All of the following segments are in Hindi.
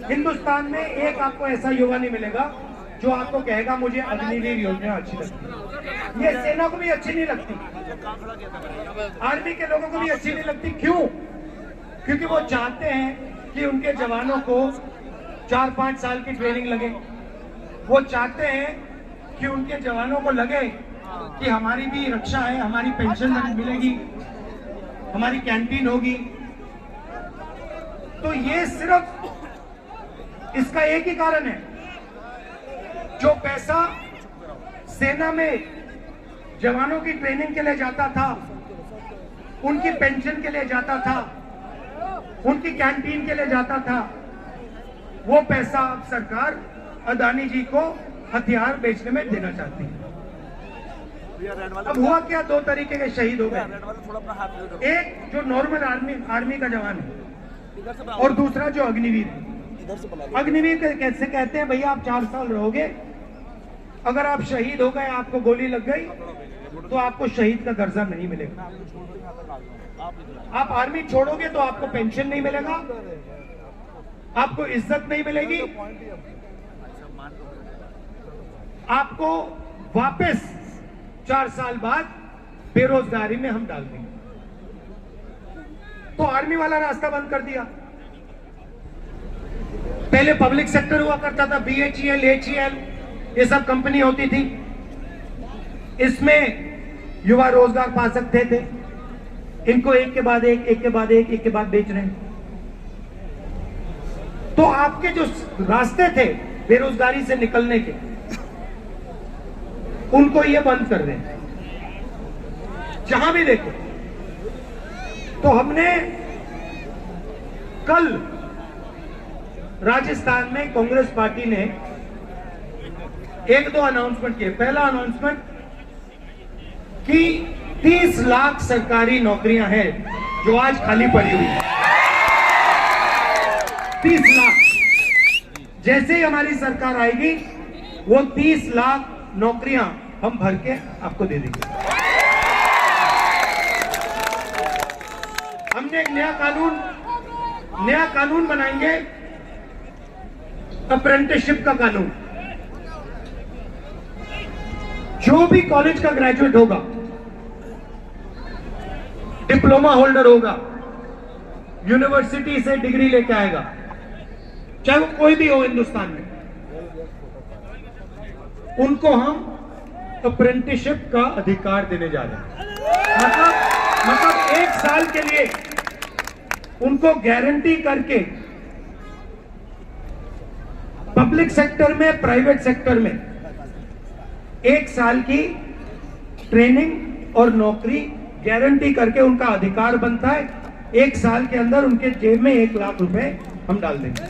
हिंदुस्तान में एक आपको ऐसा युवा नहीं मिलेगा जो आपको कहेगा मुझे अग्निवीर योजना अच्छी लगती। ये सेना को भी अच्छी नहीं लगती, आर्मी के लोगों को भी अच्छी नहीं लगती। क्यों? क्योंकि वो चाहते हैं कि उनके जवानों को 4-5 साल की ट्रेनिंग लगे। वो चाहते हैं कि उनके जवानों को लगे कि हमारी भी रक्षा है, हमारी पेंशन मिलेगी, हमारी कैंटीन होगी। तो ये सिर्फ इसका एक ही कारण है, जो पैसा सेना में जवानों की ट्रेनिंग के लिए जाता था, उनकी पेंशन के लिए जाता था, उनकी कैंटीन के लिए जाता था, वो पैसा अब सरकार अदानी जी को हथियार बेचने में देना चाहती है। अब हुआ क्या, 2 तरीके के शहीद हो गए। एक जो नॉर्मल आर्मी का जवान है और दूसरा जो अग्निवीर है। अग्निवीर कैसे कहते हैं, भैया आप 4 साल रहोगे, अगर आप शहीद हो गए, आपको गोली लग गई तो आपको शहीद का दर्जा नहीं मिलेगा। आप आर्मी छोड़ोगे तो आपको पेंशन नहीं मिलेगा, आपको इज्जत नहीं मिलेगी, आपको वापस 4 साल बाद बेरोजगारी में हम डाल देंगे। तो आर्मी वाला रास्ता बंद कर दिया। पहले पब्लिक सेक्टर हुआ करता था, BHEL, HEL, ये सब कंपनी होती थी, इसमें युवा रोजगार पा सकते थे। इनको एक के बाद एक, एक के बाद एक के बाद बेच रहे हैं। तो आपके जो रास्ते थे बेरोजगारी से निकलने के, उनको ये बंद कर दें जहां भी देखो। तो हमने कल राजस्थान में कांग्रेस पार्टी ने 1-2 अनाउंसमेंट किए। पहला अनाउंसमेंट कि 30 लाख सरकारी नौकरियां हैं जो आज खाली पड़ी हुई है। 30 लाख, जैसे ही हमारी सरकार आएगी वो 30 लाख नौकरियां हम भर के आपको दे देंगे। हमने एक नया कानून बनाएंगे, अप्रेंटिसशिप का कानून। जो भी कॉलेज का ग्रेजुएट होगा, डिप्लोमा होल्डर होगा, यूनिवर्सिटी से डिग्री लेके आएगा, चाहे वो कोई भी हो हिंदुस्तान में, उनको हम अप्रेंटिसशिप का अधिकार देने जा रहे हैं। मतलब 1 साल के लिए उनको गारंटी करके पब्लिक सेक्टर में, प्राइवेट सेक्टर में 1 साल की ट्रेनिंग और नौकरी गारंटी करके उनका अधिकार बनता है। 1 साल के अंदर उनके जेब में 1 लाख रुपए हम डाल देंगे।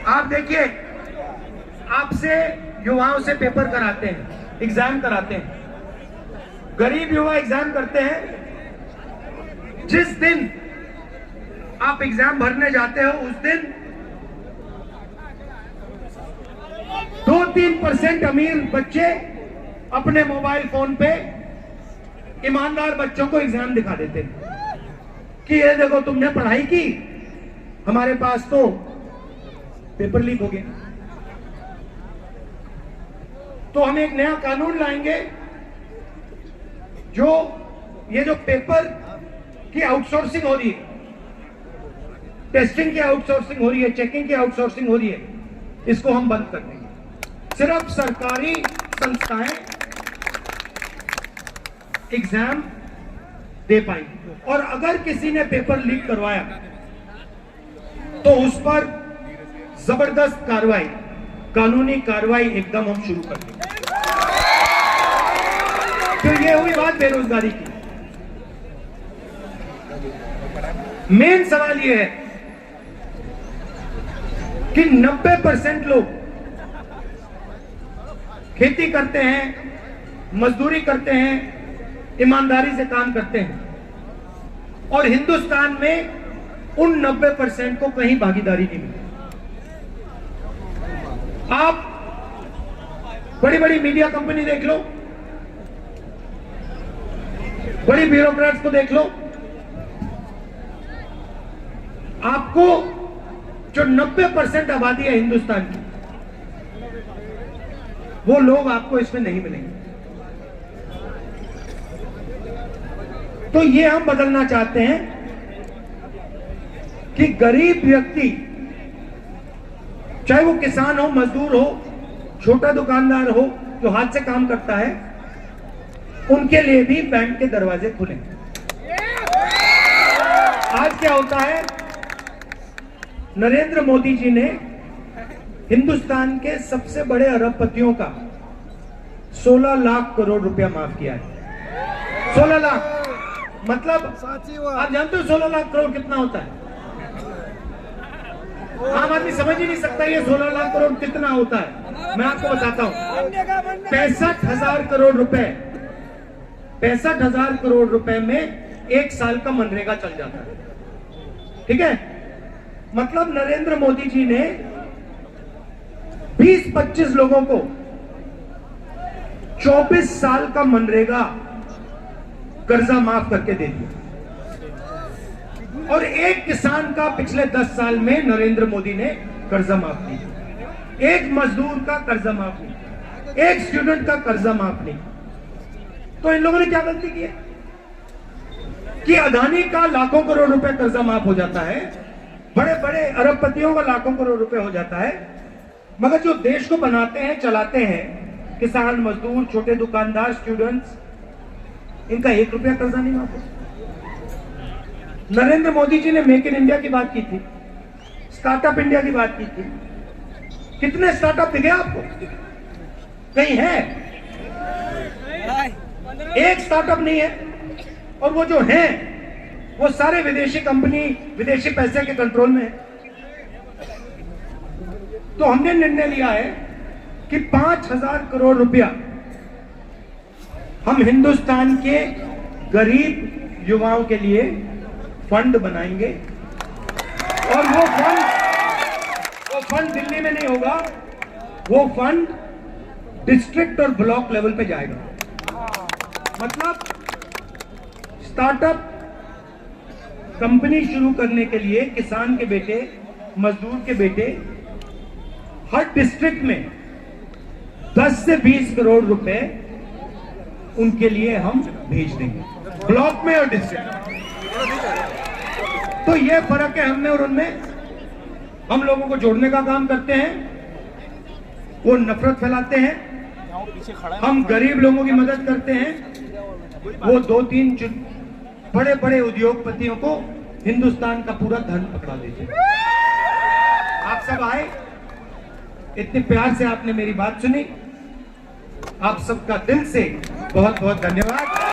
आप देखिए, आपसे युवाओं से पेपर कराते हैं, एग्जाम कराते हैं। गरीब युवा एग्जाम करते हैं। जिस दिन आप एग्जाम भरने जाते हो उस दिन 2-3% अमीर बच्चे अपने मोबाइल फोन पे ईमानदार बच्चों को एग्जाम दिखा देते हैं कि ये देखो तुमने पढ़ाई की, हमारे पास तो पेपर लीक हो गया। तो हम एक नया कानून लाएंगे, जो ये जो पेपर की आउटसोर्सिंग हो रही है, टेस्टिंग की आउटसोर्सिंग हो रही है, चेकिंग की आउटसोर्सिंग हो रही है, इसको हम बंद कर देंगे। सिर्फ सरकारी संस्थाएं एग्जाम दे पाएंगी। और अगर किसी ने पेपर लीक करवाया तो उस पर जबरदस्त कार्रवाई, कानूनी कार्रवाई एकदम हम शुरू कर देंगे। तो ये हुई बात बेरोजगारी की। मेन सवाल ये है कि 90% लोग खेती करते हैं, मजदूरी करते हैं, ईमानदारी से काम करते हैं, और हिंदुस्तान में उन 90% को कहीं भागीदारी नहीं मिली। आप बड़ी बड़ी मीडिया कंपनी देख लो, बड़ी ब्यूरोक्रेट्स को देख लो, आपको जो 90% आबादी है हिंदुस्तान की, वो लोग आपको इसमें नहीं मिलेंगे। तो ये हम बदलना चाहते हैं कि गरीब व्यक्ति, चाहे वो किसान हो, मजदूर हो, छोटा दुकानदार हो, जो हाथ से काम करता है, उनके लिए भी बैंक के दरवाजे खुले। आज क्या होता है, नरेंद्र मोदी जी ने हिंदुस्तान के सबसे बड़े अरबपतियों का 16 लाख करोड़ रुपया माफ किया है। 16 लाख मतलब आप जानते हो 16 लाख करोड़ कितना होता है? आम आदमी समझ ही नहीं सकता ये 16 लाख करोड़ कितना होता है। मैं आपको बताता हूं, 65,000 करोड़ रुपए, 65,000 करोड़ रुपए में 1 साल का मनरेगा चल जाता है। ठीक है, मतलब नरेंद्र मोदी जी ने 20-25 लोगों को 24 साल का मनरेगा कर्जा माफ करके दे दिया, और एक किसान का पिछले 10 साल में नरेंद्र मोदी ने कर्जा माफ किया, एक मजदूर का कर्जा माफ नहीं, एक स्टूडेंट का कर्जा माफ नहीं। तो इन लोगों ने क्या गलती की है कि अदानी का लाखों करोड़ रुपए कर्जा माफ हो जाता है, बड़े बड़े अरबपतियों का लाखों करोड़ रुपए हो जाता है, मगर जो देश को बनाते हैं, चलाते हैं, किसान, मजदूर, छोटे दुकानदार, स्टूडेंट्स, इनका 1 रुपया कर्जा नहीं माफ होता। नरेंद्र मोदी जी ने मेक इन इंडिया की बात की थी, स्टार्टअप इंडिया की बात की थी। कितने स्टार्टअप दिखे आपको? कहीं है? एक स्टार्टअप नहीं है, और वो जो है वो सारे विदेशी कंपनी, विदेशी पैसे के कंट्रोल में है। तो हमने निर्णय लिया है कि 5,000 करोड़ रुपया हम हिंदुस्तान के गरीब युवाओं के लिए फंड बनाएंगे, और वो फंड दिल्ली में नहीं होगा, वो फंड डिस्ट्रिक्ट और ब्लॉक लेवल पे जाएगा। मतलब स्टार्टअप कंपनी शुरू करने के लिए किसान के बेटे, मजदूर के बेटे, हर डिस्ट्रिक्ट में 10 से 20 करोड़ रुपए उनके लिए हम भेज देंगे, ब्लॉक में और डिस्ट्रिक्ट में। तो ये फर्क है हमने और उनमें। हम लोगों को जोड़ने का काम करते हैं, वो नफरत फैलाते हैं। हम गरीब लोगों की मदद करते हैं, वो 2-3 बड़े बड़े उद्योगपतियों को हिंदुस्तान का पूरा धन पकड़ा देते हैं। आप सब आए, इतने प्यार से आपने मेरी बात सुनी, आप सबका दिल से बहुत बहुत धन्यवाद।